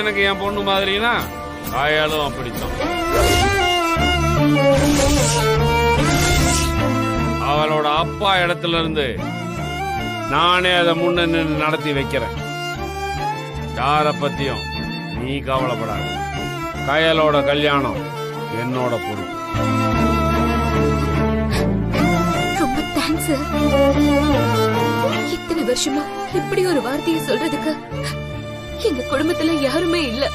எனக்கு என் பொண்ணு மாதிரினா காயாலும் அப்படித்தான். அவளோட அப்பா இடத்துல இருந்து நானே அதை முன்ன நின்று நடத்தி வைக்கிறேன். யார பத்தியும் நீ கவலைப்படாத. கயலோட கல்யாணம் என்னோட பொறுப்பு. ரொம்ப தேங்க்ஸ். இத்தனை வருஷமா இப்படி ஒரு வார்த்தையை சொல்றதுக்கு எங்க குடும்பத்துல யாருமே இல்ல.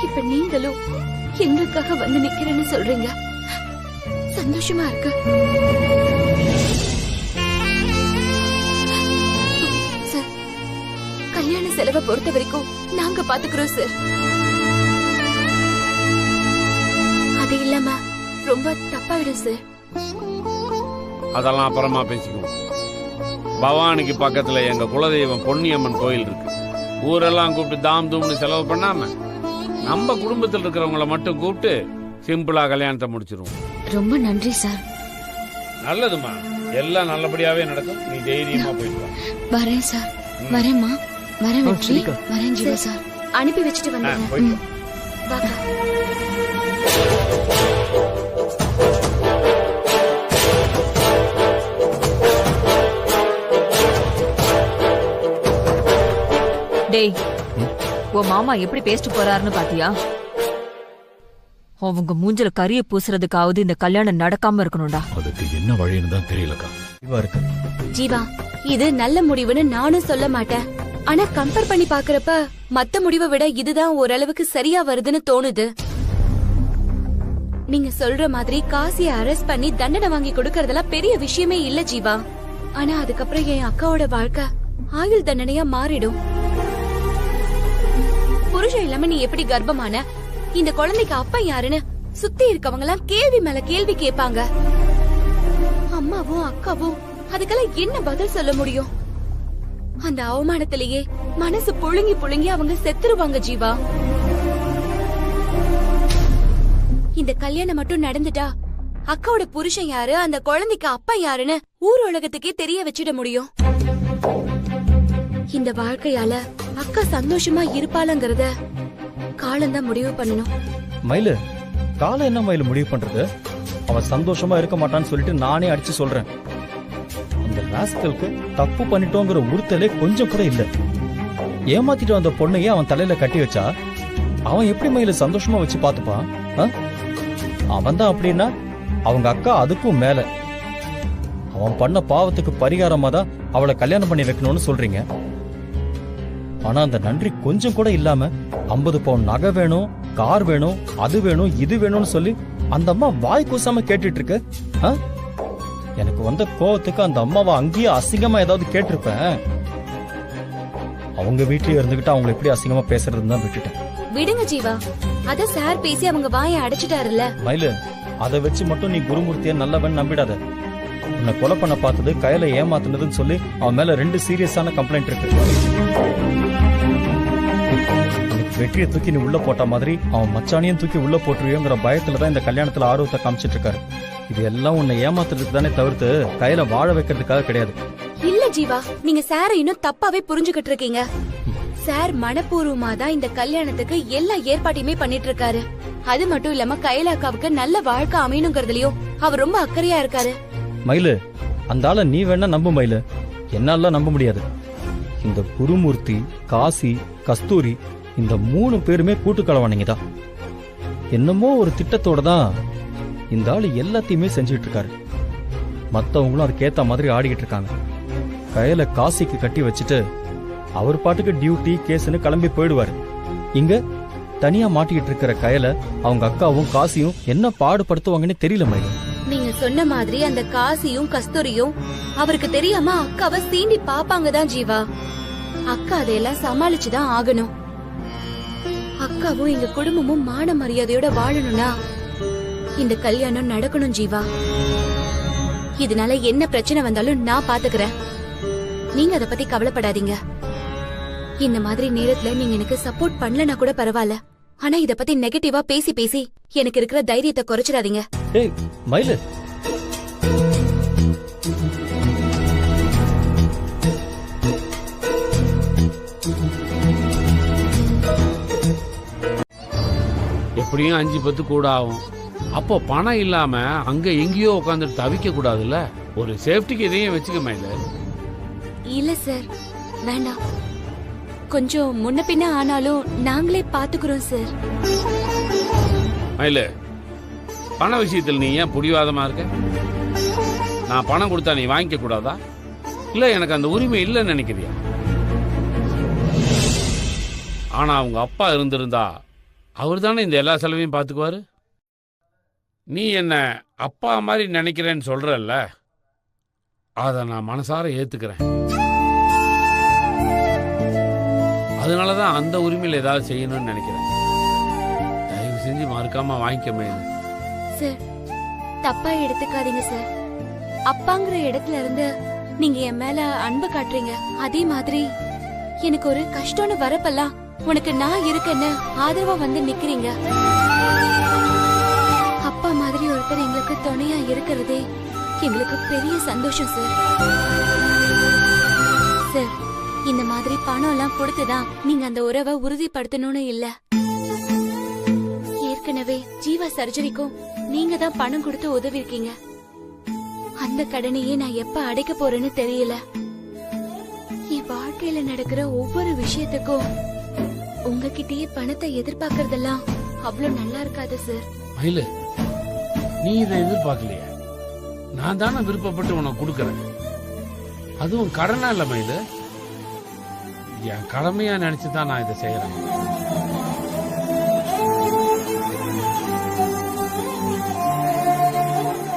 இப்ப நீங்களும் எங்களுக்காக வந்து நிக்கிறேன்னு சொல்றீங்க. சந்தோஷமா இருக்கு சார். கல்யாண செலவை பொறுத்த வரைக்கும் நாங்க பாத்துக்கிறோம் சார். அது இல்லாம ரொம்ப தப்பாயிடும் சார். அதெல்லாம் அப்புறமா பேசிக்குவோம். பவானிக்கு பக்கத்துல எங்க குலதெய்வம் பொன்னியம்மன் கோயில் இருக்கு. ஊரெல்லாம் கூப்பிட்டு தாம் தூம்னு செலவு பண்ணாம நம்ம குடும்பத்தில் இருக்கிறவங்கள மட்டும் கூப்பிட்டு சிம்பிளா கல்யாணத்தை முடிச்சிருவோம். ரொம்ப நன்றி சார். நல்லதுமா, எல்லாம் நல்லபடியாவே நடக்கும். நீ தைரியமா போயிட்டு வா. வரேன் சார். வரேம்மா. வரேன் வெற்றி. வரேன் ஜீவா சார். அனுப்பி வச்சுட்டு வந்தேன். டேய், உன் மாமா எப்படி பேசிட்டு போறாருன்னு பாத்தியா? அவங்க மூஞ்சல கரிய பூசுறதுக்காவது இந்த கல்யாணம் நடக்காம இருக்கணும்டா. அதுக்கு என்ன வழின்னு தான் தெரியலக்கா. ஜீவா, இது நல்ல முடிவுன்னு நானும் சொல்ல மாட்டேன். ஆனா கம்பேர் பண்ணி பாக்குறப்ப மத்த முடிவை விட இதுதான் ஓரளவுக்கு சரியா வருதுன்னு தோணுது. நீங்க சொல்ற மாதிரி காசியை அரெஸ்ட் பண்ணி தண்டனை வாங்கி கொடுக்கறதெல்லாம் பெரிய விஷயமே இல்ல ஜீவா. ஆனா அதுக்கப்புறம் என் அக்காவோட வாழ்க்கை ஆயுள் தண்டனையா மாறிடும். புருஷன் இல்லாம நீ எப்படி கர்ப்பமான, இந்த குழந்தைக்கு அப்பா யாருன்னு சுத்தி இருக்கவங்க எல்லாம் கேள்வி மேல கேள்வி கேட்பாங்க. அம்மாவும் அக்காவும் அதுக்கெல்லாம் என்ன பதில் சொல்ல முடியும்? அந்த அவமானத்திலேயே மனசு புழுங்கி புழுங்கி அவங்க செத்துருவாங்க ஜீவா. இந்த கல்யாணம் மட்டும் நடந்துட்டா அக்காவோட புருஷன் யாரு, அந்த குழந்தைக்கு அப்பா யாருன்னு ஊர் உலகத்துக்கே தெரிய வச்சிட முடியும். இந்த வாழ்க்கையால அக்கா சந்தோஷமா இருப்பாளங்கிறத காலம்தான் முடிவு பண்ணணும். மயிலு, காலம் என்ன மயிலு முடிவு பண்றது? அவன் சந்தோஷமா இருக்க மாட்டான்னு சொல்லிட்டு நானே அடிச்சு சொல்றேன். அந்த ராஸ்கலுக்கு தப்பு பண்ணிட்டோங்கிற உறுத்தலே கொஞ்சம் கூட இல்ல. ஏமாத்திட்டு வந்த பொண்ணையே அவன் தலையில கட்டி வச்சா அவன் எப்படி மயில சந்தோஷமா வச்சு பாத்துப்பான்? அவன் தான் அப்படின்னா அவங்க அக்கா அதுக்கும் மேல. அவன் பண்ண பாவத்துக்கு பரிகாரமா தான் அவளை கல்யாணம் பண்ணி வைக்கணும்னு சொல்றீங்க. ஆனா அந்த நன்றி கொஞ்சம் கூட இல்லாம 50 பவுன் நகை வேணும், கார் வேணும், அது வேணும், இது வேணும்னு சொல்லி அந்த அம்மா வாய் கூசாம கேட்டுட்டு இருக்கு. எனக்கு வந்த கோவத்துக்கு அந்த அம்மாவை அங்கேயே அசிங்கமா ஏதாவது கேட்டிருப்பேன். அவங்க வீட்லயே இருந்துகிட்டு அவங்களை எப்படி அசிங்கமா பேசுறதுன்னு தான் விட்டுட்டேன். விடுங்க ஜீவா, அத சார் பேசி அவங்க வாயை அடைச்சிட்டாருல்ல. மயிலு, அதை வச்சு மட்டும் நீ குருமூர்த்திய நல்லவன் நம்பிடாத. உன்னை கொலை பண்ண பார்த்தது, கையில ஏமாத்துனதுன்னு சொல்லி அவன் மேல 2 சீரியஸான கம்ப்ளைண்ட் இருக்கு. வெற்றியை தூக்கி நீ உள்ள போட்ட மாதிரி அவன் மச்சானியும் தூக்கி உள்ள போட்டுருவோங்கிற பயத்துலதான் இந்த கல்யாணத்துல ஆர்வத்தை காமிச்சிட்டு இருக்காரு. இது எல்லாம் உன்னை ஏமாத்துறதுக்கு தானே தவிர்த்து கையில வாழ வைக்கிறதுக்காக கிடையாது. இல்ல ஜீவா, நீங்க சார இன்னும் தப்பாவே புரிஞ்சுகிட்டு இருக்கீங்க. சார் மனப்பூர்வமா தான் இந்த கல்யாணத்துக்கு எல்லா ஏற்பாட்டையுமே பண்ணிட்டு இருக்காரு. அது மட்டும் இல்லாம கைலாக்காவுக்கு நல்ல வாழ்க்கை அமையணுங்கிறதுலயும் அவர் ரொம்ப அக்கறையா இருக்காரு. மயிலு, அந்த ஆளை நீ வேணா நம்ப மயிலு, என்னால நம்ப முடியாது. இந்த குருமூர்த்தி, காசி, கஸ்தூரி இந்த 3 பேருமே கூட்டுக்கலவானீங்க தான். என்னமோ ஒரு திட்டத்தோட தான் இந்த ஆளு எல்லாத்தையுமே செஞ்சுட்டு இருக்காரு. மத்தவங்களும் அதுக்கேத்த மாதிரி ஆடிக்கிட்டு இருக்காங்க. கையில காசிக்கு கட்டி வச்சுட்டு அவர் பாட்டுக்கு டியூட்டி கேஸ்ன்னு கிளம்பி போயிடுவாரு. இங்க தனியா மாட்டிக்கிட்டு இருக்கிற கையில அவங்க அக்காவும் காசியும் என்ன பாடுபடுத்துவாங்கன்னு தெரியல மயிலு. நீங்க சொன்ன மாதிரி அந்த காசியும் கஸ்தூரியும் அவருக்கு தெரியாம அக்காவை சீண்டி பாப்பாங்க தான் ஜீவா. அக்கா அதையெல்லாம் சமாளிச்சுதான் ஆகணும். அக்காவும் எங்க குடும்பமும் மான மரியாதையோட வாழணும்னா இந்த கல்யாணம் நடக்கணும் ஜீவா. இதனால என்ன பிரச்சனை வந்தாலும் நான் பாத்துக்கிறேன். நீங்க அத பத்தி கவலைப்படாதீங்க. இந்த மாதிரி நேரத்துல நீங்க எனக்கு சப்போர்ட் பண்ணலனா கூட பரவாயில்ல. ஆனா இத பத்தி நெகட்டிவா பேசி பேசி எனக்கு இருக்கிற தைரியத்தை குறைச்சிடாதீங்க. ஏய் மயிலு, எப்படியும் 5-10 கூட ஆகும். அப்போ பணம் இல்லாம அங்க எங்கேயோ உட்காந்துட்டு தவிக்க கூடாதுல்ல. ஒரு சேஃப்டிக்கு இதையும் வச்சுக்க மயிலு. இல்ல சார், வேண்டாம். கொஞ்சம் முன்ன பின்ன ஆனாலும் நாங்களே பாத்துக்கிறோம் சார். மயிலு, பண விஷயத்தில் நீ ஏன் புடிவாதமா இருக்க? நான் பணம் கொடுத்தா நீ வாங்கிக்க கூடாதா? இல்ல எனக்கு அந்த உரிமை இல்லைன்னு நினைக்கிறியா? ஆனா அவங்க அப்பா இருந்திருந்தா அவர் தானே இந்த எல்லா செலவையும் பார்த்துக்குவாரு. நீ என்ன அப்பா மாதிரி நினைக்கிறேன்னு சொல்றல்ல, அதை நான் மனசார ஏத்துக்கிறேன். அதனாலதான் அந்த உரிமையில் ஏதாவது செய்யணும்னு நினைக்கிறேன். தயவு செஞ்சு மறுக்காம வாங்கிக்க மயிலு. சார், தப்பா எடுத்துக்காதீங்க சார். அப்பாங்கிற இடத்துல இருந்து நீங்க என் மேல அன்பு காட்டுறீங்க. அதே மாதிரி எனக்கு ஒரு கஷ்டம்னு வரப்பெல்லாம் உனக்கு நான் இருக்கேன்னு ஆதரவா வந்து நிக்கிறீங்க. அப்பா மாதிரி ஒருத்தர் எங்களுக்கு துணையா இருக்கிறதே எங்களுக்கு பெரிய சந்தோஷம் சார். சார், இந்த மாதிரி பணம் எல்லாம் கொடுத்துதான் நீங்க அந்த உறவை உறுதிப்படுத்தணும்னு இல்ல. ஏற்கனவே ஜீவா சர்ஜரிக்கும் நீங்க தான் பணம் கொடுத்து உதவி இருக்கீங்க. அந்த கடனையே நான் எப்ப அடைக்க போறேன்னு தெரியல. என் வாழ்க்கையில நடக்கிற ஒவ்வொரு விஷயத்துக்கும் உங்ககிட்டயே பணத்தை எதிர்பார்க்கறதெல்லாம் அவ்வளவு நல்லா இருக்காது சார். மயிலு, நீ இதை எதிர்பார்க்கலையே. நான் தானே விருப்பப்பட்டு உனக்கு கொடுக்கறேன். அதுவும் கடனா இல்ல மயிலு, என் கடமையா நினைச்சுதான் நான் இதை செய்யறேன்.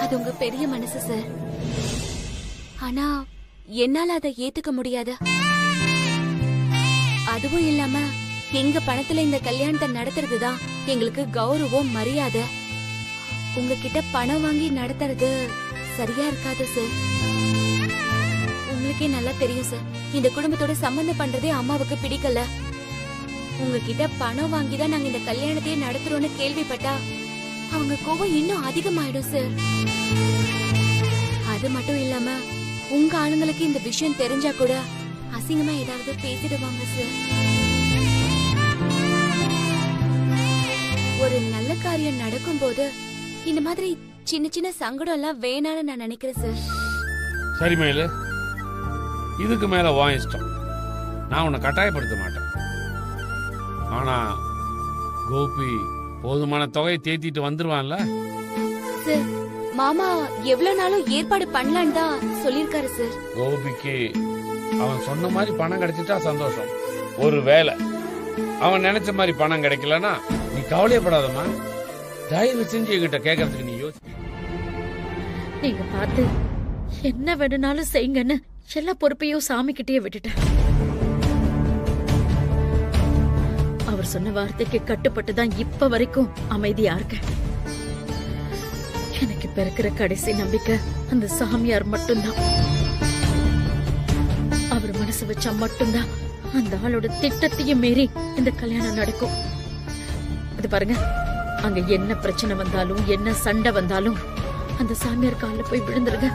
அது உங்க பெரிய மனசு சார். ஆனா என்னால அதை ஏத்துக்க முடியாது. அதுவும் இல்லாம எங்க பணத்துல இந்த கல்யாணத்தை நடத்துறதுதான் எங்களுக்கு கௌரவம், மரியாதை. உங்ககிட்ட பணம் வாங்கி நடத்துறது சரியா இருக்காது சார். உங்களுக்கே நல்லா தெரியும் சார், இந்த குடும்பத்தோட சம்பந்தம் பண்றதே அம்மாவுக்கு பிடிக்கல. உங்ககிட்ட பணம் வாங்கிதான் நாங்க இந்த கல்யாணத்தையே நடத்துறோம்னு கேள்விப்பட்டா அவங்க கோவம் இன்னும் அதிகமாயிடும் சார். அது மட்டும் இல்லாம உங்க ஆளுங்களுக்கு இந்த விஷயம் தெரிஞ்சா கூட அசிங்கமா ஏதாவது பேசிடுவாங்க சார். ஒரு நல்ல காரியம் நடக்கும் போது இந்த மாதிரி சின்ன சின்ன சங்கடம் எல்லாம் வேணான்னு நான் நினைக்கிறேன் சார். சரி மயிலு, இதுக்கு மேல வா இஷ்டம். நான் உன்னை கட்டாயப்படுத்த மாட்டேன். ஆனா கோபி போதுமான தொகையை தேத்திட்டு வந்துருவான்ல. சார், மாமா எவ்வளவு நாளும் ஏற்பாடு பண்ணலான்னு தான் சொல்லிருக்காரு சார். கோபிக்கு அவன் சொன்ன மாதிரி பணம் கிடைச்சிட்டா சந்தோஷம். ஒரு வேலை அவன் நினைச்ச மாதிரி பணம் கிடைக்கலன்னா நீ கவலையப்படாதம்மா. தயவு செஞ்சு என்கிட்ட கேட்கறதுக்கு நீ யோசி. நீங்க பார்த்து என்ன வேணும்னாலும் செய்யுங்கன்னு எல்லா பொறுப்பையும் சாமி கிட்டே விட்டுட்டேன். அவர் சொன்ன வார்த்தைக்கு கட்டுப்பட்டுதான் இப்ப வரைக்கும் அமைதியா இருக்கேன். எனக்கு இப்ப இருக்கிற கடைசி நம்பிக்கை அந்த சாமியார் மட்டும்தான். அவர் மனசு வச்சா மட்டும்தான் அந்த ஆளோட திட்டத்தையும் மீறி இந்த கல்யாணம் நடக்கும். அது பாருங்க, அங்க என்ன பிரச்சனை வந்தாலும் என்ன சண்டை வந்தாலும் அந்த சாமியார் கால்ல போய் விழுந்துருங்க.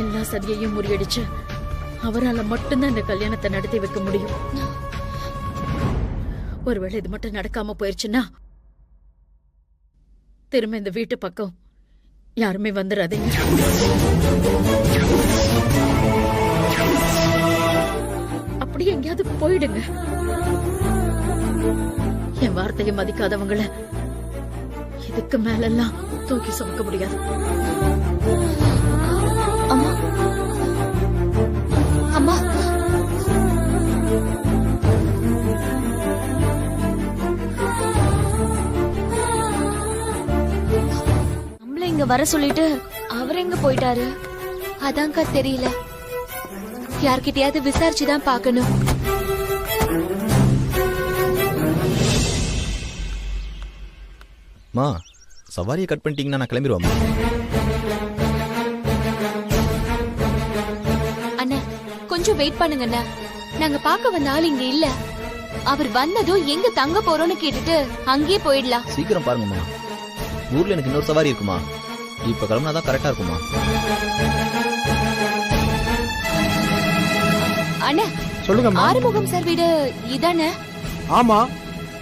எல்லா சதியையும் முறியடிச்சு அவரால மட்டும்தான் இந்த கல்யாணத்தை நடத்தி வைக்க முடியும். ஒருவேளை இது மட்டும் நடக்காம போயிருச்சுன்னா திரும்ப இந்த வீட்டு பக்கம் யாருமே வந்துடாதீங்க. அப்படியே எங்கேயாவது போயிடுங்க. என் வார்த்தையை மதிக்காதவங்கள இதுக்கு மேலெல்லாம் தூக்கி சுமக்க முடியாது. அம்மா, அம்மா, நம்மள இங்க வர சொல்லிட்டு அவர் எங்க போயிட்டாரு? அதான்க்கா தெரியல. யார்கிட்டயாவது விசாரிச்சுதான் பாக்கணும். மா, சவாரியை கட் பண்ணிட்டீங்கன்னா நான் கிளம்பிடுவாமா? அண்ணா, கொஞ்சம் வெயிட் பண்ணுங்க அண்ணா. நாங்க பாக்க வந்த ஆள் இங்க இல்ல. அவர் வந்ததும் எங்க தங்க போறோம்னு கேட்டுட்டு அங்கேயே போயிடலாம். சீக்கிரம் பாருங்கம்மா, ஊர்ல எனக்கு இன்னொரு சவாரி இருக்குமா. இப்ப கிளம்புனாதான் கரெக்டா இருக்குமா? அண்ணா, சொல்லுங்க. ஆறுமுகம் சார் வீடு இதானே? ஆமா,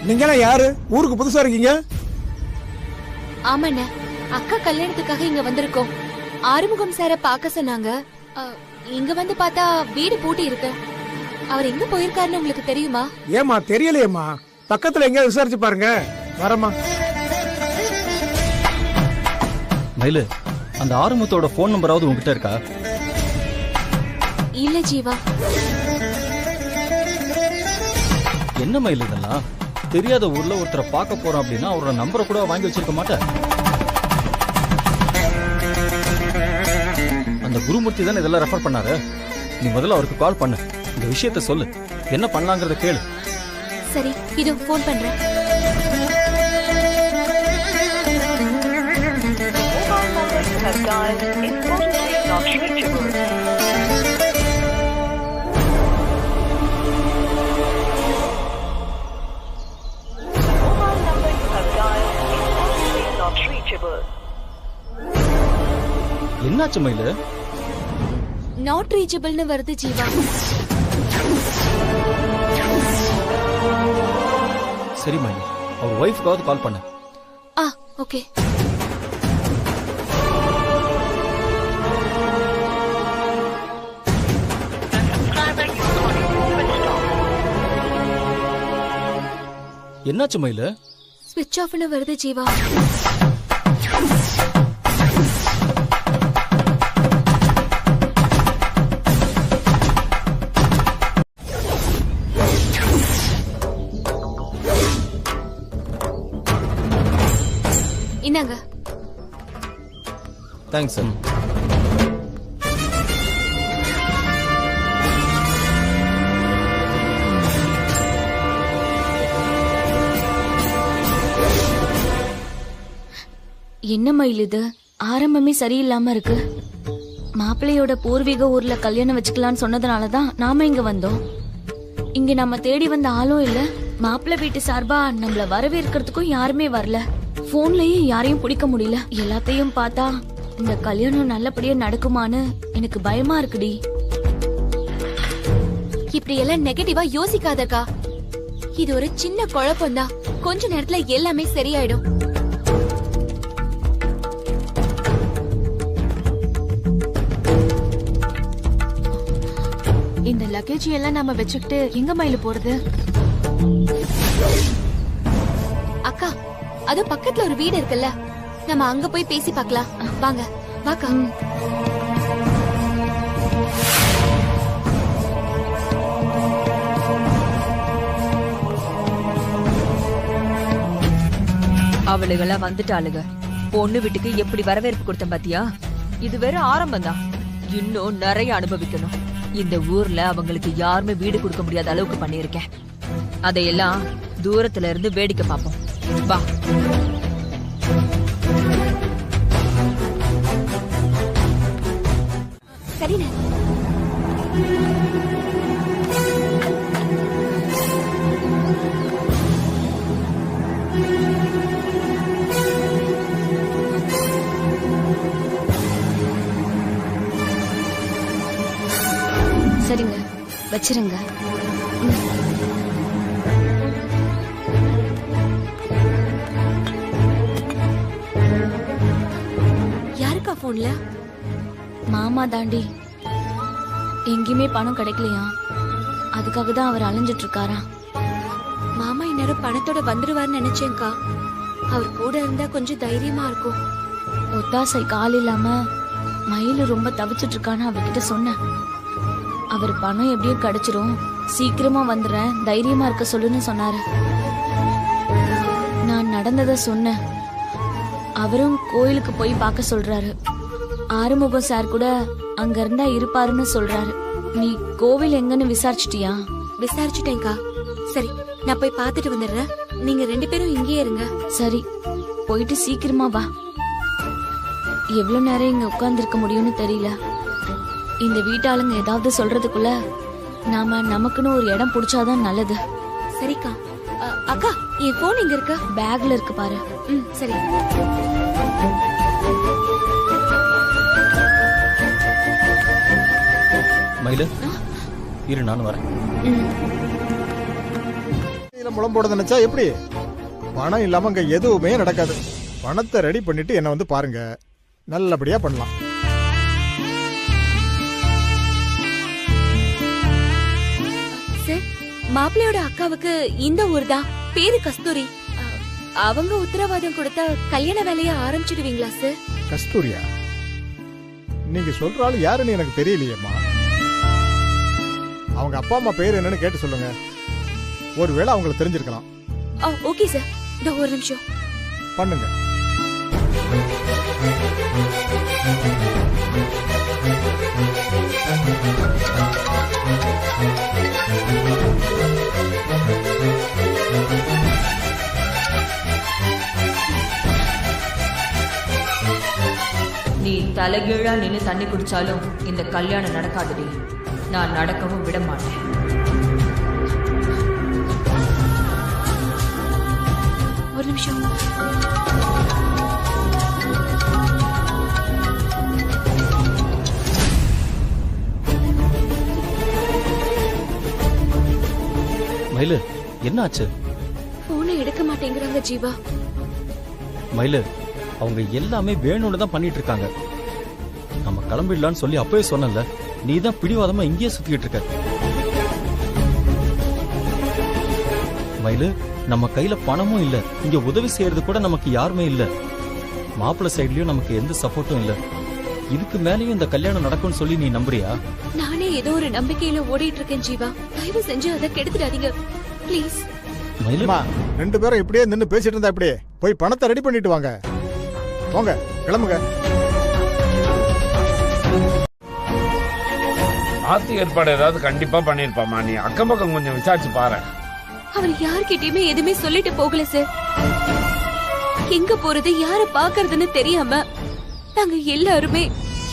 நீங்களாம் யாரு? ஊருக்கு புதுசா இருக்கீங்க? ஆமாண்ண, அக்கா கல்யாணத்துக்காக இங்க வந்திருக்கோம். ஆறுமுகம் சார பார்க்க சொன்னாங்க. இங்க வந்து பார்த்தா வீடு பூட்டி இருக்கு. அவர் எங்க போயிருக்காருன்னு உங்களுக்கு தெரியுமா? ஏமா தெரியலையேம்மா, பக்கத்துல எங்க விசாரிச்சு பாருங்க. வரமா மயிலு, அந்த ஆறுமுகத்தோட போன் நம்பராவது உங்ககிட்ட இருக்கா? இல்ல ஜீவா. என்ன மயில் இதெல்லாம்? தெரியாத ஊர்ல ஒருத்தரை பார்க்க போறோம் அப்படின்னா அவரோட நம்பரை கூட வாங்கி வச்சிருக்க மாட்டேன். அந்த குருமூர்த்தி தான் இதெல்லாம் ரெஃபர் பண்ணாரு. நீ முதல்ல அவருக்கு கால் பண்ணு, இந்த விஷயத்த சொல்லு, என்ன பண்ணலாங்கிறத கேளு. சரி, இது போன் பண்றேன். என்னாச்சு மயிலு? நாட் ரீச்சபிள்னு வருது ஜீவா. சரி மயிலு, அவர் ஒய்ஃப்காவது கால் பண்ணு. ஓகே. என்னாச்சு மயிலு? ஸ்விட்ச் ஆஃப்னு வருது ஜீவா. இந்தாங்க. Thanks sir. என்ன மயில் இது? ஆரம்பமே சரியில்லாம இருக்கு. மாப்பிள்ளையோட பூர்வீக ஊர்ல கல்யாணம் வச்சுக்கலான்னு சொன்னதுனாலதான் நாம இங்க வந்தோம். இங்க நம்ம தேடி வந்த ஆளும் இல்ல, மாப்பிள்ளை வீட்டு சார்பா நம்மள வரவேற்கிறதுக்கும் யாருமே வரல. போன்லயும் யாரையும் பிடிக்க முடியல. எல்லாத்தையும் பார்த்தா இந்த கல்யாணம் நல்லபடியா நடக்குமான்னு எனக்கு பயமா இருக்குடி. இப்படி எல்லாம் நெகட்டிவா யோசிக்காதக்கா. இது ஒரு சின்ன குழப்பம்தான். கொஞ்ச நேரத்துல எல்லாமே சரியாயிடும். இந்த லக்கேஜ் எல்லாம் நாம வச்சுக்கிட்டு எங்க மயில போறது? அக்கா, அது பக்கத்துல ஒரு வீடு இருக்குல்ல, நம்ம அங்க போய் பேசி பார்க்கலாம். வாங்க வாக்கா. அவளுகெல்லாம் வந்துட்டாளுக. பொண்ணு வீட்டுக்கு எப்படி வரவேற்பு கொடுத்தேன் பாத்தியா? இது வெறும் ஆரம்பம் தான். இன்னும் நிறைய அனுபவிக்கணும். இந்த ஊர்ல அவங்களுக்கு யாருமே வீடு கொடுக்க முடியாத அளவுக்கு பண்ணிருக்கேன். அதையெல்லாம் தூரத்துல இருந்து வேடிக்கை பார்ப்போம். வா. சரிண்ணே. சரிங்க, வச்சிருங்க. யாருக்கா போன்ல? மாமா தாண்டி. எங்கேயுமே பணம் கிடைக்கலையா, அதுக்காக தான் அவர் அலைஞ்சிட்டு இருக்காரா. மாமா இந்நேரம் பணத்தோட வந்துருவார்னு நினைச்சேன்க்கா. அவர் கூட இருந்தா கொஞ்சம் தைரியமா இருக்கும். ஒத்தாசை கால் இல்லாம மயிலு ரொம்ப தவிச்சிட்டு இருக்கான்னு அவர்கிட்ட சொன்னேன். அவர் பணம் எப்படியும் கிடைச்சிரும், சீக்கிரமா வந்துடுறேன், தைரியமா இருக்க சொல்லுன்னு சொன்னாரு. நான் நடந்ததை சொன்னேன். அவரும் கோயிலுக்கு போய் பார்க்க சொல்றாரு. ஆறுமுகம் சார் கூட அங்க இருந்தா இருப்பாருன்னு சொல்றாரு. நீ கோவில் எங்கன்னு விசாரிச்சிட்டியா? விசாரிச்சுட்டேன்க்கா. சரி, நான் போய் பார்த்துட்டு வந்துடுறேன். நீங்க 2 பேரும் இங்கேயே இருங்க. சரி, போயிட்டு சீக்கிரமா வா. எவ்வளவு நேரம் இங்க உட்கார்ந்துருக்க முடியும்னு தெரியல. இந்த வீட்டாளுங்க ஏதாவது சொல்றதுக்குள்ள நாம நமக்குன்னு ஒரு இடம் புடிச்சாதான் நல்லது. சரிக்கா. அக்கா, என் போன் இங்க இருக்கு. பேக்ல இருக்கு பாரு. சரி. மயிலு, இரு நானும் வரேன். முளம் போட நினைச்சா எப்படி? பணம் இல்லாம இங்க எதுவுமே நடக்காது. பணத்தை ரெடி பண்ணிட்டு என்ன வந்து பாருங்க, நல்லபடியா பண்ணலாம். சார், மாப்பிள்ளையோட அக்காவுக்கு இந்த ஊர் தான், பேரு கஸ்தூரி. அவங்க உத்தரவாதம் கொடுத்தா கல்யாண வேலையை ஆரம்பிச்சிடுவீங்களா சார்? கஸ்தூரியா? நீங்க சொல்ற ஆளு யாருன்னு எனக்கு தெரியலையேம்மா. அவங்க அப்பா அம்மா பேர் என்னன்னு கேட்டு சொல்லுங்க. ஒருவேளை அவங்களுக்கு தெரிஞ்சிருக்கலாம். ஓகே சார், இதோ ஒரு நிமிஷம் பண்ணுங்க. நீ தலைகீழா நின்னு தண்ணி குடிச்சாலும் இந்த கல்யாணம் நடக்காதுடி. நான் நடக்கவும் விட மாட்டேன். ஒரு நிமிஷம். மயிலு, என்ன ஆச்சு? போனை எடுக்க மாட்டேங்கிறாங்க ஜீவா. மயிலு, அவங்க எல்லாமே வேணும்னு தான் பண்ணிட்டு இருக்காங்க. நம்ம கிளம்பிடலான்னு சொல்லி அப்பவே சொன்னல, நீ தான் பிடிவாதமா இங்கேயே சுத்திக்கிட்டு இருக்க. மயிலு, நம்ம கையில பணமும் இல்ல, இங்க உதவி செய்யறது கூட நமக்கு யாருமே இல்ல. மாப்பிள்ளை சைட்லயும் நமக்கு எந்த சப்போர்ட்டும் இல்ல. இதுக்கு மேலேயும் இந்த கல்யாணம் நடக்கும்னு சொல்லி நீ நம்புறியா? நானே ஏதோ ஒரு நம்பிக்கையில ஓடிட்டு இருக்கேன் ஜீவா. தயவு செஞ்சு அதை கெடுத்துடாதீங்க ப்ளீஸ். மயிலுமா, 2 பேரும் இப்படியே நின்னு பேசிட்டு இருந்தா இப்படியே போய் பணத்தை ரெடி பண்ணிட்டு வாங்க. போங்க, கிளம்புங்க. ஆத்து ஏற்பாடு ஏதாவது கண்டிப்பா பண்ணிருப்பாமா. நீ அக்கம் பக்கம் கொஞ்சம் விசாரிச்சு பாரு. அவர் யார்கிட்டயுமே எதுவுமே சொல்லிட்டு போகல சார். எங்க போறது, யார பாக்குறதுன்னு தெரியாம நாங்க எல்லாருமே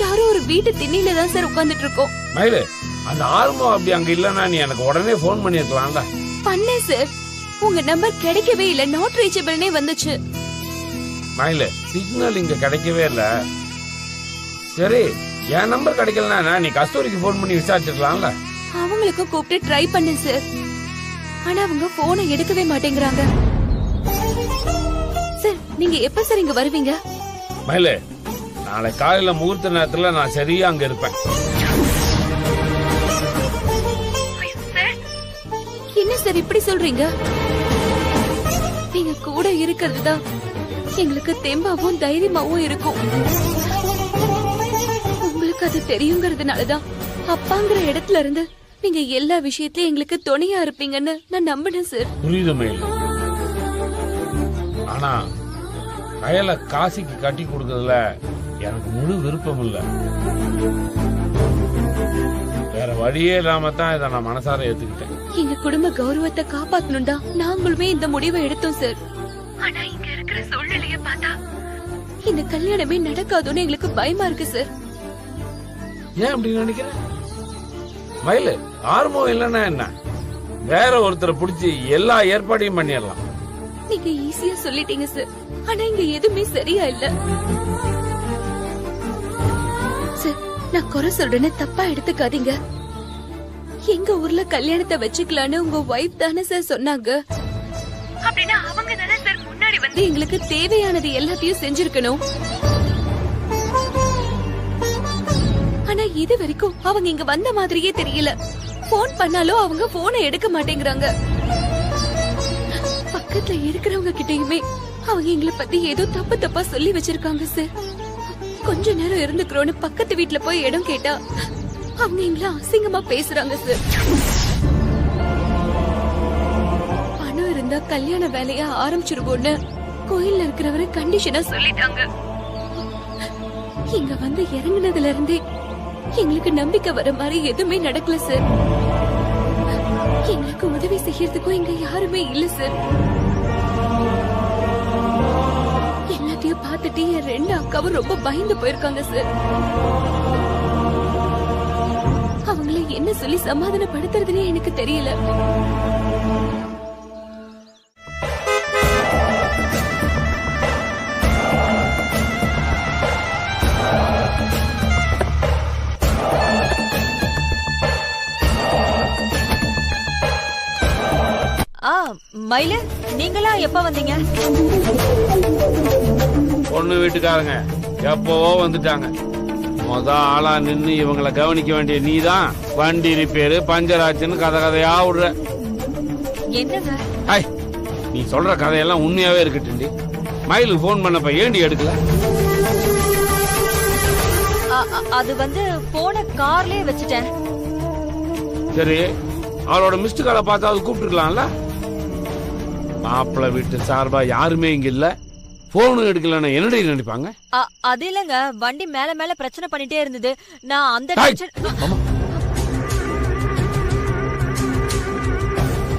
யாரோ ஒரு வீட்டு திண்ணையில தான் சார் உட்கார்ந்துட்டு இருக்கோம். மயிலு, அந்த ஆர்வம் அப்படி அங்க இல்லன்னா நீ எனக்கு உடனே போன் பண்ணிருக்கலாம்ல. பண்ணேன் சார், உங்க நம்பர் கிடைக்கவே இல்ல, நாட் ரீச்சபிள்னே வந்துச்சு. மயிலு, சிக்னல் இங்க கிடைக்கவே இல்ல. சரி, என் நம்பர் கிடைக்கலனா நீ கஸ்தூரிக்கு போன் பண்ணி விசாரிச்சிருக்கலாம்ல. அவங்களுக்கு கூப்பிட்டு ட்ரை பண்ணேன் சார், ஆனா அவங்க போனை எடுக்கவே மாட்டேங்கிறாங்க. சார், நீங்க எப்ப சார் இங்க வருவீங்க? மயிலு, நாளை காலையில முகூர்த்த நேரத்துல நான் சரியா அங்க இருப்பேன். என்ன சார் இப்படி சொல்றீங்க? நீங்க கூட இருக்கிறது தான் எங்களுக்கு தெம்பாவும் தைரியமாவும் இருக்கும். உங்களுக்கு அது தெரியுங்கிறதுனாலதான் அப்பாங்கிற இடத்துல இருந்து நீங்க எல்லா விஷயத்திலயும் எங்களுக்கு துணையா இருப்பீங்கன்னு நான் நம்பினேன் சார். புரியுது மயில். ஆனா வயலை காசிக்கு கட்டி கொடுக்கறதுல எனக்கு முழு விருப்பம் இல்ல. வேற வழியே இல்லாம தான் இதை நான் மனசார ஏத்துக்கிட்டேன். எங்க குடும்ப கௌரவத்தை காப்பாத்தணும்டா நாங்களுமே இந்த முடிவை எடுத்தோம் சார். ஆனா இங்க இருக்கிற சூழ்நிலைய பார்த்தா இந்த கல்யாணமே நடக்காதுன்னு எங்களுக்கு பயமா இருக்கு சார். ஏன் அப்படி நினைக்கிறேன்? மயிலு, ஆர்வம் இல்லன்னா என்ன, வேற ஒருத்தரை புடிச்சு எல்லா ஏற்பாடையும் பண்ணிடலாம். நீங்க ஈஸியா சொல்லிட்டீங்க சார், ஆனா இங்க எதுவுமே சரியா இல்ல சார். நான் குறை சொல்றேன்னு தப்பா எடுத்துக்காதீங்க. எங்க ஊர்ல கல்யாணத்தை வச்சுக்கலான்னு உங்க வைஃப் தானே சார் சொன்னாங்க. அப்படின்னா அவங்க தானே சார் முன்னாடி வந்து எங்களுக்கு தேவையானது எல்லாத்தையும் செஞ்சிருக்கணும். ஆனா இது வரைக்கும் அவங்க இங்க வந்த மாதிரியே தெரியல. போன் பண்ணாலும் அவங்க போனை எடுக்க மாட்டேங்கிறாங்க. பக்கத்துல இருக்கிறவங்க கிட்டயுமே அவங்க எங்களை பத்தி ஏதோ தப்பு தப்பா சொல்லி வச்சிருக்காங்க சார். கொஞ்ச நேரம் இருந்துக்கிறோன்னு பக்கத்து வீட்டுல போய் இடம் கேட்டா அவங்க எங்களை அசிங்கமா பேசுறாங்க சார். பணம் இருந்தா கல்யாண வேலைய ஆரம்பிச்சிருவோன்னு கோயில்ல இருக்கிறவரை கண்டிஷனா சொல்லிட்டாங்க. இங்க வந்து இறங்குனதுல இருந்தே எங்களுக்கு நம்பிக்கை வர மாதிரி எதுவுமே நடக்கல சார். எங்களுக்கு உதவி செய்யறதுக்கும் இங்க யாருமே இல்ல சார். எல்லாத்தையும் பார்த்துட்டு என் 2 அக்காவும் ரொம்ப பயந்து போயிருக்காங்க சார். அவங்கள என்ன சொல்லி சமாதானப்படுத்துறதுன்னே எனக்கு தெரியல. மயிலு நீங்களா எப்ப வந்தீங்க? பொண்ணு வீட்டுக்காரங்க எப்பவோ வந்துட்டாங்க. ஆளா நின்னு இவங்களை கவனிக்க வேண்டிய நீதான் வண்டி ரிப்பேரு பஞ்சர் ஆச்சுன்னு கதையா விடுற. என்னங்க நீ சொல்ற கதையெல்லாம் உண்மையாவே இருக்கட்டு. மயிலுக்கு போன் பண்ணப்ப ஏண்டி எடுக்கல? அது வந்து போன கார்லயே வச்சுட்டேன். சரி, அவளோட மிஸ்டு காலை பார்த்தா அது கூப்பிட்டுருக்கலாம்ல. மாப்பிள்ளை வீட்டு சார்பா யாருமே இங்க இல்ல, போனும் எடுக்கலன்னு என்னடி நினைப்பாங்க? அது இல்லங்க, வண்டி மேல மேல பிரச்சனை பண்ணிட்டே இருந்தது. நான் அந்த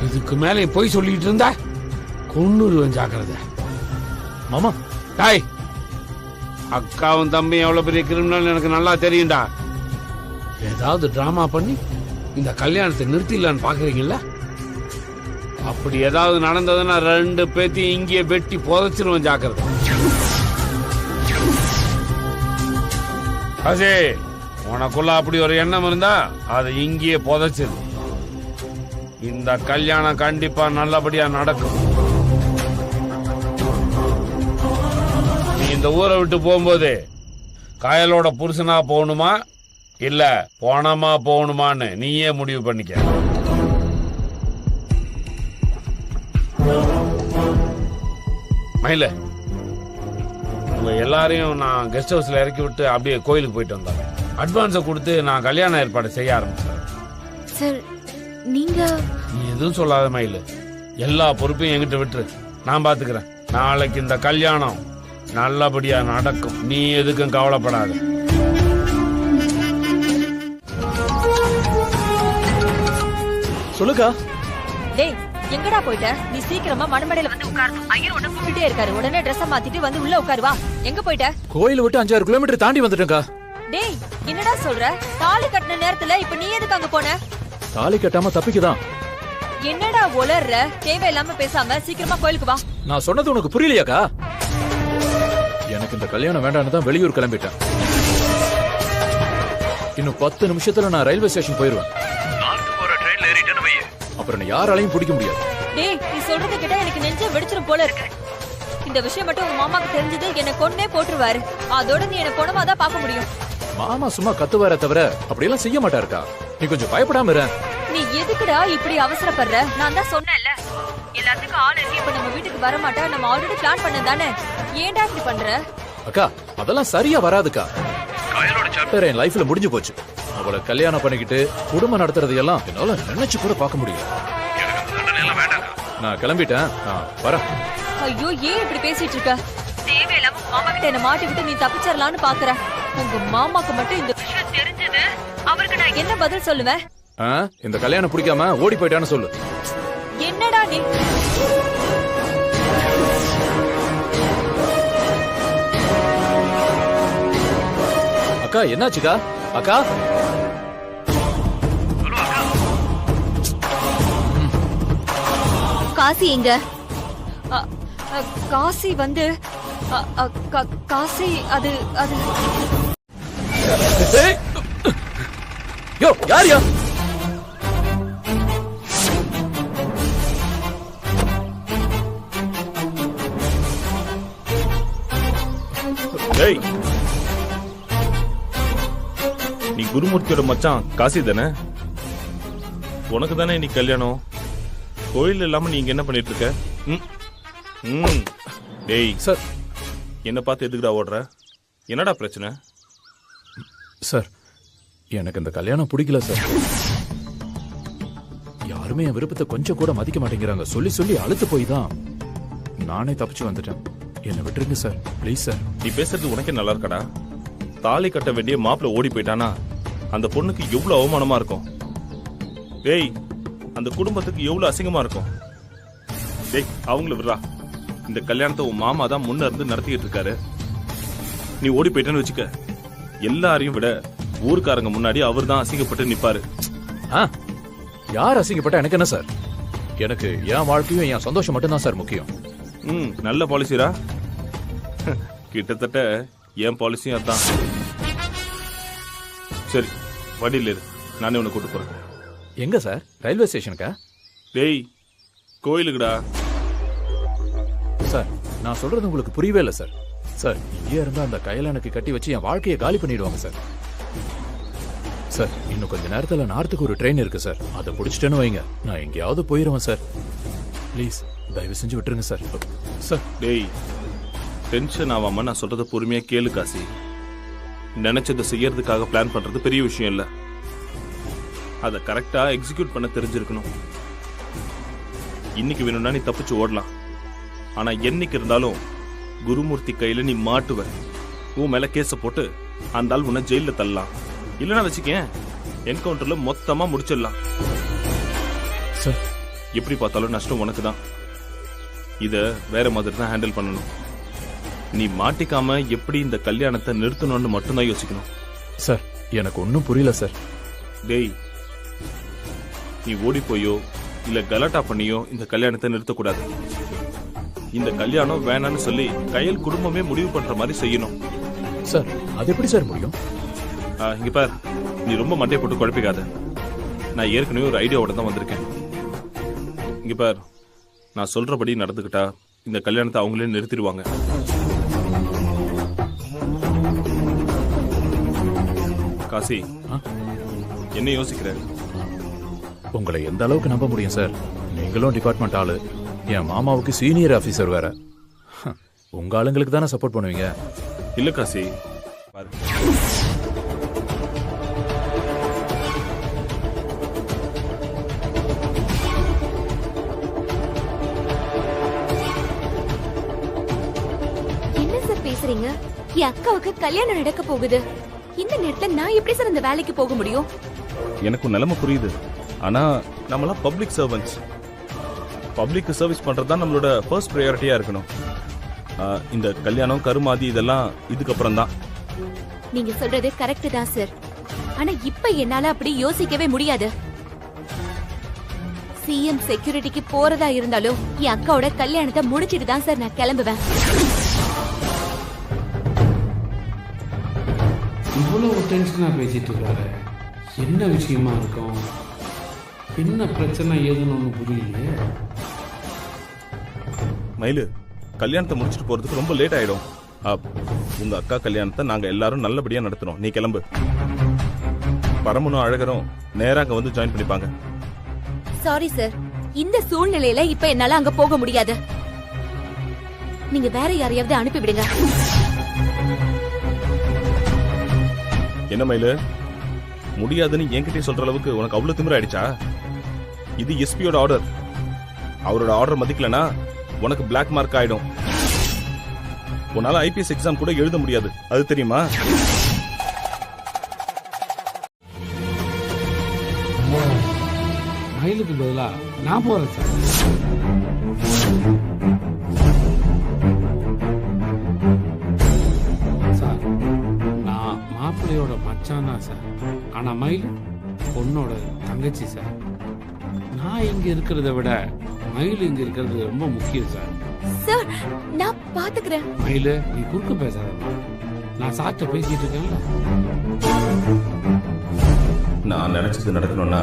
இதுக்கு மேல போய் சொல்லிட்டு இருந்தா கொன்னுருவன், ஜாக்கிரதை. மாமா டாய், அக்காவும் தம்பியும் எவ்வளவு பெரிய கிரிமினல் எனக்கு நல்லா தெரியும்டா. ஏதாவது டிராமா பண்ணி இந்த கல்யாணத்தை நிறுத்திடலான்னு பாக்குறீங்கல்ல? அப்படி ஏதாவது நடந்ததுன்னா 2 பேத்தையும் இங்கே வெட்டி புதைச்சிருவேன், ஜாக்கிரதை. அசே, உனக்குள்ள அப்படி ஒரு எண்ணம் இருந்தா அதை இங்கேயே புதைச்சிரு. இந்த கல்யாணம் கண்டிப்பா நல்லபடியா நடக்கும். நீ இந்த ஊரை விட்டு போகும்போது காயலோட புருஷனா போகணுமா இல்ல போனமா போகணுமான்னு நீயே முடிவு பண்ணிக்க. மயில, உங்க எல்லாரையும் நான் கெஸ்ட் ஹவுஸ்ல இறக்கி விட்டு அப்படியே கோயிலுக்கு போயிட்டு வந்தேன். அட்வான்ஸை கொடுத்து நான் கல்யாண ஏற்பாடு செய்ய ஆரம்பிச்சேன். சார், நீங்க நீ எதுவும் சொல்லாத மயில, எல்லா பொறுப்பையும் என்கிட்ட விட்டுரு, நான் பாத்துக்கிறேன். நாளைக்கு இந்த கல்யாணம் நல்லபடியா நடக்கும், நீ எதுக்கும் கவலைப்படாத. சொல்லுக்கா. டேய், எங்கடா போயிட்ட? நீ சீக்கிரமா மணமடையில வந்து உட்காரணும். ஐயர் உன்னை கூப்பிட்டே இருக்காரு. உடனே ட்ரெஸ் மாத்திட்டு வந்து உள்ள உட்காரு. வா. எங்க போயிட்ட? கோயில விட்டு 5-6 கிலோமீட்டர் தாண்டி வந்துட்டேன்க்கா. டேய், என்னடா சொல்ற? தாலி கட்டின நேரத்துல இப்ப நீ எதுக்கு அங்க போன? தாலி கட்டாம தப்பிக்குதான். என்னடா உளர்ற? தேவையில்லாம பேசாம சீக்கிரமா கோயிலுக்கு வா. நான் சொன்னது உனக்கு புரியலையாக்கா? எனக்கு இந்த கல்யாணம் வேண்டான்னு தான் வெளியூர் கிளம்பிட்டேன். இன்னும் 10 நிமிஷத்துல நான் ரயில்வே ஸ்டேஷன் போயிருவேன். அப்புறம் யாராலையும் பிடிக்க முடியாது. டேய், நீ சொல்றது கேட்டா எனக்கு நெஞ்ச வெடிச்சிரும் போல இருக்கு. இந்த விஷயம் மட்டும் உங்க மாமாக்கு தெரிஞ்சது என்ன கொன்னே போட்டுருவாரு. அதோட நீ என்ன கொனமா தான் பார்க்க முடியும். மாமா சும்மா கத்துவார தவிர அப்படியெல்லாம் செய்ய மாட்டாருக்கா. நீ கொஞ்சம் பயப்படாம இரு. நீ எதுக்குடா இப்படி அவசரப்படுற? நான் தான் சொன்னேன்ல, எல்லாத்துக்கும் ஆள் இருக்கு. இப்ப நம்ம வீட்டுக்கு வர மாட்டா. நம்ம ஆல்ரெடி பிளான் பண்ண தானே. ஏன்டா இப்படி பண்ற? அக்கா, அதெல்லாம் சரியா வராதுக்கா. காயலோட சாப்டர் என் லைஃப்ல முடிஞ்சு போச்சு. அவளை கல்யாணம் பண்ணிக்கிட்டு குடும்பம் நடத்துறது எல்லாம் என்னால நினைச்சு கூட பார்க்க முடியும். நான் கிளம்பிட்டேன், வரேன். ஐயோ, ஏன் இப்படி பேசிட்டு இருக்க? தேவையில்லாம மாமா கிட்ட என்ன மாட்டி விட்டு நீ தப்பிச்சிடலான்னு பாக்குற. உங்க மாமாக்கு மட்டும் இந்த விஷயம் தெரிஞ்சது, அவருக்கு நான் என்ன பதில் சொல்லுவேன்? இந்த கல்யாணம் பிடிக்காம ஓடி போயிட்டான்னு சொல்லு. என்னடா நீ? அக்கா, என்னாச்சுக்கா? அக்கா, காசி எங்க? காசி வந்து காசி அது அது யோ, யாரியா? டேய், நீ குருமூர்த்தியோட மச்சான் காசி தானே? உனக்கு தானே இன்னைக்கு கல்யாணம். கோயில் இல்லாம நீங்க என்ன பண்ணிட்டு இருக்க? டேய் சார், என்ன பார்த்து எதுக்குடா ஓடுற? என்னடா பிரச்சனை? சார், எனக்கு இந்த கல்யாணம் பிடிக்கல சார். யாருமே என் விருப்பத்தை கொஞ்சம் கூட மதிக்க மாட்டேங்கிறாங்க. சொல்லி சொல்லி அழுத்து போய் தான் நானே தப்பிச்சு வந்துட்டேன். என்ன விட்டுருங்க சார், ப்ளீஸ் சார். நீ பேசுறது உனக்கே நல்லா இருக்கடா. தாலி கட்ட வேண்டிய மாப்பிள்ள ஓடி போயிட்டானா அந்த பொண்ணுக்கு எவ்வளவு அவமானமா இருக்கும். டேய், அந்த குடும்பத்துக்கு எவ்வளவு அசிங்கமா இருக்கும். டேய், அவங்கள விடுறா. இந்த கல்யாணத்தை உன் மாமா தான் முன்ன இருந்து நடத்திட்டு இருக்காரு. நீ ஓடி போயிட்டேன்னு வச்சுக்க, எல்லாரையும் விட ஊருக்காரங்க முன்னாடி அவர் தான் அசிங்கப்பட்டு நிப்பாரு. யார் அசிங்கப்பட்ட எனக்கு என்ன சார்? எனக்கு என் வாழ்க்கையும் என் சந்தோஷம் மட்டும்தான் சார் முக்கியம். நல்ல பாலிசிரா. கிட்டத்தட்ட என் பாலிசியும் அதான். சரி, வண்டியில் இரு, நானே உன்னை கூட்டு போறேன். எங்க சார்? ரயில்வே ஸ்டேஷனுக்கா? டேய், கோயிலுக்குடா. சார் நான் சொல்றது உங்களுக்கு புரியவே இல்லை சார். சார் இங்கே இருந்தா அந்த கல்யாணுக்கு கட்டி வச்சு என் வாழ்க்கையை காலி பண்ணிடுவாங்க சார். சார் இன்னும் கொஞ்ச நேரத்துல நார்த்துக்கு ஒரு ட்ரெயின் இருக்கு சார், அதை பிடிச்சிட்டேன்னு வைங்க நான் எங்கேயாவது போயிருவேன் சார். ப்ளீஸ் தயவு செஞ்சு விட்டுருங்க சார். சார் டேய், டென்ஷன் ஆகாம நான் சொல்றத பொறுமையா கேளு காசி. நினைச்சதை செய்யறதுக்காக பிளான் பண்றது பெரிய விஷயம் இல்ல, அதை கரெக்டா எக்ஸிக்யூட் பண்ண தெரிஞ்சிருக்கணும். இன்னைக்கு வேணும்னா நீ தப்பிச்சு ஓடலாம், ஆனா என்னைக்கு இருந்தாலும் குருமூர்த்தி கையில நீ மாட்டுவ. உன் மேல கேஸ போட்டு அந்த ஆள் உன்னை ஜெயில தள்ளலாம், இல்லைன்னா வச்சுக்கேன் என்கவுண்டர்ல மொத்தமா முடிச்சிடலாம். சார் எப்படி பார்த்தாலும் நஷ்டம் உனக்கு தான். இத வேற மாதிரி தான் ஹேண்டில் பண்ணணும். நீ மாட்டிக்காம எப்படி இந்த கல்யாணத்தை நிறுத்தணும்னு மட்டும்தான் யோசிக்கணும். சார் எனக்கு ஒன்றும் புரியல சார். டேய், நீ ஓடி போயோ இல்ல கலாட்டா பண்ணியோ இந்த கல்யாணத்தை நிறுத்தக்கூடாது. இந்த கல்யாணம் வேணான்னு சொல்லி கையல் குடும்பமே முடிவு பண்ற மாதிரி செய்யணும். சார் அது எப்படி சார் முடியும்? இங்க பார், நீ ரொம்ப மண்டையை போட்டு குழப்பிக்காத. நான் ஏற்கனவே ஒரு ஐடியாவோட தான் வந்திருக்கேன். இங்க பார், நான் சொல்றபடி நடந்துக்கிட்டா இந்த கல்யாணத்தை அவங்களே நிறுத்திடுவாங்க. காசி, என்ன யோசிக்கிற? உங்களை எந்த அளவுக்கு நம்ப முடியும் சார்? நீங்களும் டிபார்ட்மெண்ட் ஆளு, என் மாமாவுக்கு சீனியர் ஆபீசர் வேற. உங்க ஆளுங்களுக்கு தானே சப்போர்ட் பண்ணுவீங்க. இல்ல காசி, என்ன சார் பேசுறீங்க? என் அக்காவுக்கு கல்யாணம் நடக்க போகுது. இந்த நேரத்துல நான் எப்படி சார் அந்த வேலைக்கு போக முடியும்? எனக்கு நிலைமை புரியுது, ஆனா நம்மளாம் பப்ளிக் சர்வன்ட்ஸ். பப்ளிக் சர்வீஸ் பண்றது தான் நம்மளோட ஃபர்ஸ்ட் ப்ரையாரிட்டியா இருக்கணும். இந்த கல்யாணம் கருமாதி இதெல்லாம் இதுக்கப்புறம் தான். நீங்க சொல்றது கரெக்ட் தான் சார், ஆனா இப்ப என்னால அப்படி யோசிக்கவே முடியாது. சிஎம் செக்யூரிட்டிக்கு போறதா இருந்தாலும் என் அக்காவோட கல்யாணத்தை முடிச்சிட்டு தான் சார் நான் கிளம்புவேன். இவ்வளவு டென்ஷனா பேசிட்டு இருக்காரு. என்ன விஷயமா இருக்கும்? என்ன பிரச்சனை ஏதுன்னு ஒண்ணு புரியலையே. மயிலு, கல்யாணத்தை முடிச்சுட்டு போறதுக்கு ரொம்ப லேட் ஆயிடும். உங்க அக்கா கல்யாணத்தை நாங்க எல்லாரும் நல்லபடியா நடத்துறோம். நீ கிளம்பு. பரமனும் அழகரும் நேரா அங்க வந்து ஜாயின் பண்ணிப்பாங்க. சாரி சார், இந்த சூழ்நிலையில இப்ப என்னால அங்க போக முடியாது. நீங்க வேற யாரையாவது அனுப்பி விடுங்க. என்ன மயிலு, முடியாதுன்னு என்கிட்ட சொல்ற அளவுக்கு உனக்கு அவ்வளவு திமிர ஆயிடுச்சா? இது எஸ்பியோட ஆர்டர். அவரோட ஆர்டர் மதிக்கலனா உனக்கு பிளாக் மார்க் ஆயிடும். உன்னால ஐபிஎஸ் எக்ஸாம் கூட எழுத முடியாது, அது தெரியுமா? மயிலுக்கு பதிலா நான் போறேன் சார். சார், நான் மாப்பிள்ளையோட மச்சான் தான் சார், ஆனா மயில் பொண்ணோட தங்கச்சி சார். நான் இங்க இருக்கிறத விட மயில் இங்க இருக்கிறது ரொம்ப முக்கியம் சார். சார், நான் பாத்துக்கிறேன். மயிலு, நீ குறுக்க பேசாதம்மா. நான் சார்ட்ட பேசிட்டு இருக்கேன்ல. நான் நினைச்சது நடக்கணும்னா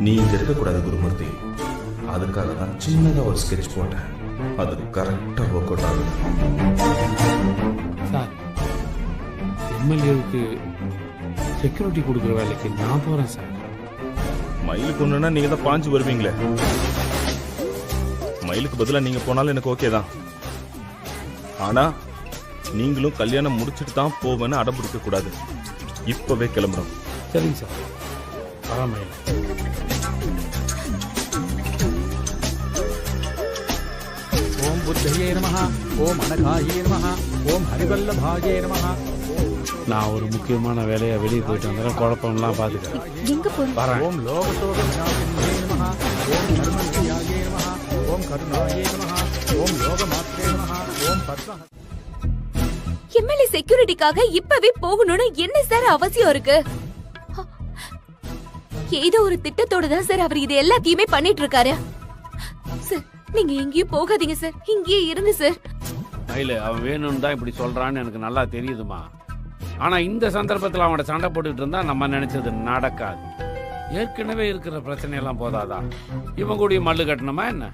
நீ இங்க இருக்கக்கூடாது குருமூர்த்தி. அதுக்காக தான் சின்னதா ஒரு ஸ்கெட்ச் போட்டேன். அது கரெக்டா ஒர்க் அவுட் ஆகுது. சார், எம்எல்ஏவுக்கு செக்யூரிட்டி கொடுக்குற வேலைக்கு நான் போறேன் சார். மயிலுக்கு ஒண்ணுன்னா நீங்க தான் பாஞ்சு வருவீங்களே. மயிலுக்கு பதிலா நீங்க போனாலும் எனக்கு ஓகே தான். ஆனா நீங்களும் கல்யாணம் முடிச்சுட்டு தான் போவேன்னு அடம் பிடிக்க கூடாது. இப்பவே கிளம்புறோம். சரிங்க சார். வரேன் மயில். ஓம் புத்தயே நமஹ, ஓம் அனகாயே நமஹ, ஓம் ஹரிவல்லபாயே நமஹ. நான் ஒரு முக்கியமான வேலையா வெளியே போயிட்டு வந்துடுறேன். குழப்பம்லாம் பாத்துக்கிறேன். எங்க போறோம்? வரேன். ஓம் லோகசோக விநாசினே நமஹ, ஓம் தர்மஸ்யாயே நமஹ, ஓம் கருணாயே நமஹ, ஓம் யோகமாத்ரே நமஹ, ஓம் பத்ம. எம்எல்ஏ செக்யூரிட்டிக்காக இப்பவே போகணும்னு என்ன சார் அவசியம் இருக்கு? ஏதோ ஒரு திட்டத்தோட தான் சார் அவர் இது எல்லாத்தையுமே பண்ணிட்டு இருக்காரு. சார், நீங்க எங்கேயும் போகாதீங்க சார், இங்கேயே இருங்க சார். மயிலு, அவன் வேணும்னு தான் இப்படி சொல்றான்னு எனக்கு நல்லா தெரியுதுமா. ஆனா இந்த சந்தர்ப்பத்தில் அவனோட சண்டை போட்டுட்டு இருந்தா நம்ம நினைச்சது நடக்காது. ஏற்கனவே இருக்கிற பிரச்சனை எல்லாம் போதாதா? இவன் கூடிய மல்லு கட்டணுமா என்ன?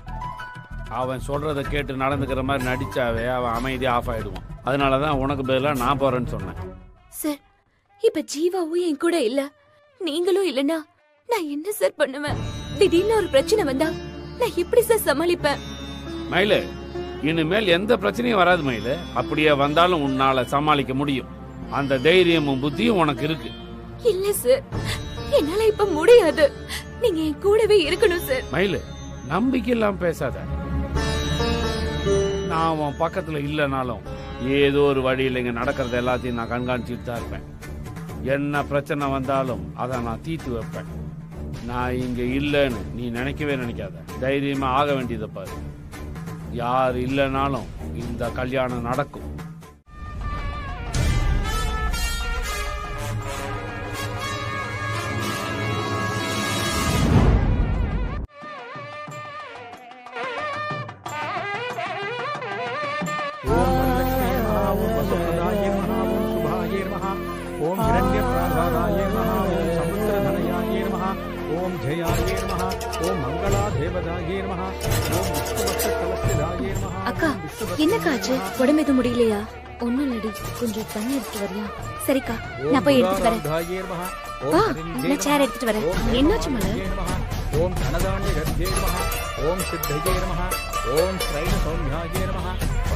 அவன் சொல்றதை கேட்டு நடந்துக்கிற மாதிரி நடிச்சாவே அவன் அமைதியா ஆஃப் ஆயிடுவான். அதனாலதான் உனக்கு பதிலா நான் போறேன்னு சொன்னேன். சார், இப்ப ஜீவாவும் என் கூட இல்ல, நீங்களும் இல்லனா நான் என்ன சார் பண்ணுவேன்? திடீர்னு ஒரு பிரச்சனை வந்தா நான் எப்படி சார் சமாளிப்பேன்? மயிலு, இனிமேல் எந்த பிரச்சனையும் வராது மயிலு. அப்படியே வந்தாலும் உன்னால சமாளிக்க முடியும். அந்த தைரியமும் புத்தியும் உனக்கு இருக்கு. இல்ல சார், என்னால இப்ப முடியாது. நீங்க என் கூடவே இருக்கணும் சார். மயிலு, நம்பிக்கை இல்லாம பேசாத. நான் உன் பக்கத்துல இல்லைனாலும் ஏதோ ஒரு வழியில் இங்க நடக்கிறது எல்லாத்தையும் நான் கண்காணிச்சுட்டு தான் இருப்பேன். என்ன பிரச்சனை வந்தாலும் அதை நான் தீர்த்து வைப்பேன். நான் இங்க இல்லைன்னு நீ நினைக்கவே நினைக்காத. தைரியமா ஆக வேண்டியதை பாரு. யார் இல்லைனாலும் இந்த கல்யாணம் நடக்கும். ओम हिरण्यप्राधानाय नमः, ओम समुद्रधनयाय नमः, ओम जयाय नमः, ओम मंगलादेवताय नमः, ओम विष्णुवक्षस्थलस्थिताय नमः. அக்கா, என்னக்கா ஆச்சு? உடம்பு எதுவும் முடியலையா? ஒண்ணும் இல்லடி, கொஞ்சம் தண்ணி எடுத்துட்டு வரியா? சரிக்கா, நான் போய் எடுத்துட்டு வரேன். வா, நான் சேர் எடுத்துட்டு வரேன். என்னாச்சு மலர்? ओम धनधान्यगर्भे नमः, ओम सिद्धये नमः, ओम श्रैण सौम्याय नमः,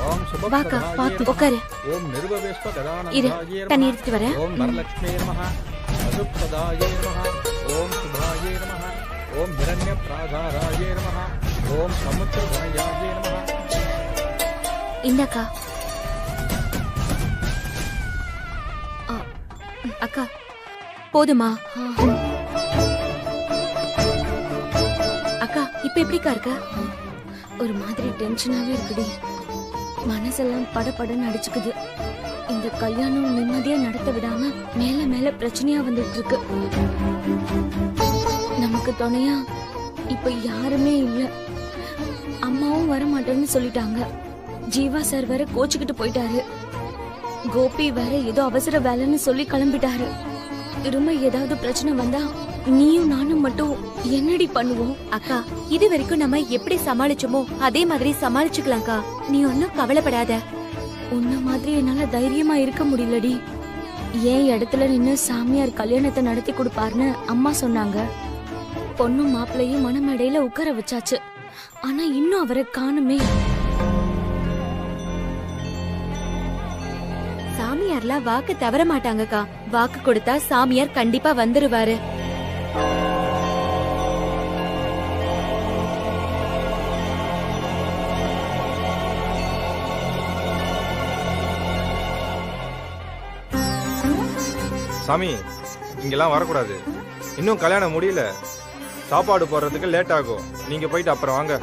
ओम வாக்கா, பாத்து உட்காரு. ओम निर्ववेश्व இரு, गदानंदाय தண்ணி नमः, எடுத்துட்டு வரேன். ओम वरलक्ष्मे नमः, अदुपदाय नमः, ओम शुभाय नमः, ओम हिरण्यप्राधाराय नमः, ओम समुद्रधनयाय नमः. இந்தக்கா. அக்கா, போதுமா? அக்கா, இப்ப எப்படிக்கா இருக்க? ஒரு மாதிரி டென்ஷனாவே இருக்குடி. மனசெல்லாம் படபடன்னு அடிச்சுக்குது. இந்த கல்யாணம் நிம்மதியா நடத்த விடாம மேல மேல பிரச்சனையா வந்துட்டு இருக்கு. நமக்கு துணையா இப்ப யாருமே இல்ல. அம்மாவும் வர மாட்டேன்னு சொல்லிட்டாங்க. ஜீவா சார் வேற கோச்சுக்கிட்டு போயிட்டாரு. கோபி வேற ஏதோ அவசர வேலைன்னு சொல்லி கிளம்பிட்டாரு. திரும்ப ஏதாவது பிரச்சனை வந்தா நீயும் நானும் மட்டும் என்னடி பண்ணுவோம்? அக்கா, இது வரைக்கும் நம்ம எப்படி சமாளிச்சோமோ அதே மாதிரி சமாளிச்சுக்கலாம்க்கா. நீ ஒன்னும் கவலைப்படாத. உன்ன மாதிரி என்னால தைரியமா இருக்க முடியலடி. ஏன் இடத்துல நின்னு சாமியார் கல்யாணத்தை நடத்தி கொடுப்பாருன்னு அம்மா சொன்னாங்க. பொண்ணும் மாப்பிள்ளையும் மணமேடையில உட்கார வச்சாச்சு. ஆனா இன்னும் அவரை காணுமே. சாமியார்லாம் வாக்கு தவற மாட்டாங்கக்கா. வாக்கு கொடுத்தா சாமியார் கண்டிப்பா வந்துருவாரு. சாமி, இங்கெல்லாம் வரக்கூடாது. இன்னும் கல்யாணம் முடியல. சாப்பாடு போடுறதுக்கு லேட் ஆகும். நீங்க போயிட்டு அப்புறம் வாங்க.